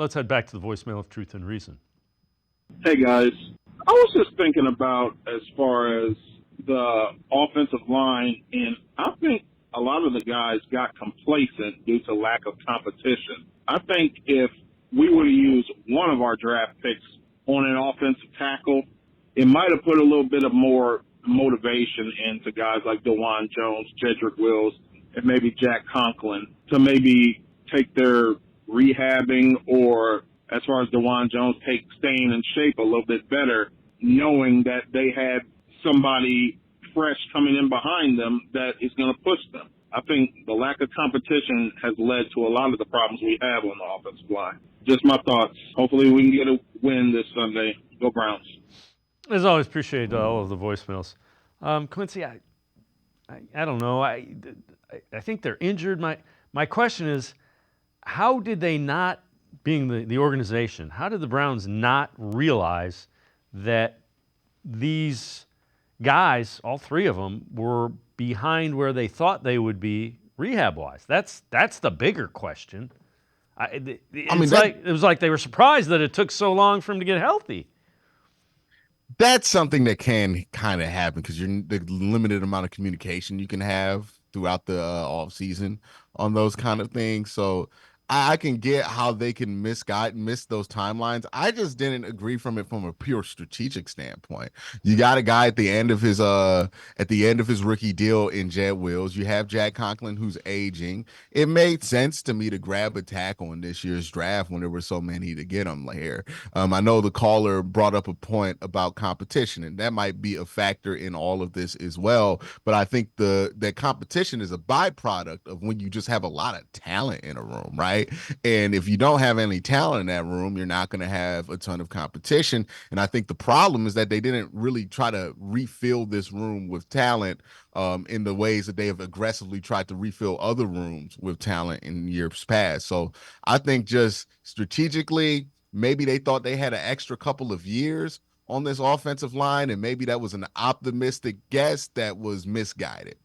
Let's head back to the voicemail of Truth and Reason. Hey guys, I was just thinking about as far as the offensive line, and I think a lot of the guys got complacent due to lack of competition. I think if we would have used one of our draft picks on an offensive tackle, it might have put a little bit of more motivation into guys like DeJuan Jones, Jedrick Wills, and maybe Jack Conklin to maybe take their rehabbing, or as far as DeJuan Jones, staying in shape a little bit better, knowing that they had somebody fresh coming in behind them that is going to push them. I think the lack of competition has led to a lot of the problems we have on the offensive line. Just my thoughts. Hopefully we can get a win this Sunday. Go Browns. As always, appreciate all of the voicemails. Quincy, I don't know. I think they're injured. My question is, how did they not, being the organization, how did the Browns not realize that these guys, all three of them, were behind where they thought they would be rehab-wise? That's the bigger question. It was like they were surprised that it took so long for him to get healthy. That's something that can kind of happen because you're the limited amount of communication you can have throughout the off season on those kind of things. So I can get how they can miss those timelines. I just didn't agree from a pure strategic standpoint. You got a guy at the end of his rookie deal in Jed Wills. You have Jack Conklin who's aging. It made sense to me to grab a tackle in this year's draft when there were so many to get them here. I know the caller brought up a point about competition, and that might be a factor in all of this as well. But I think that competition is a byproduct of when you just have a lot of talent in a room, right? And if you don't have any talent in that room, you're not going to have a ton of competition. And I think the problem is that they didn't really try to refill this room with talent in the ways that they have aggressively tried to refill other rooms with talent in years past. So I think just strategically, maybe they thought they had an extra couple of years on this offensive line, and maybe that was an optimistic guess that was misguided.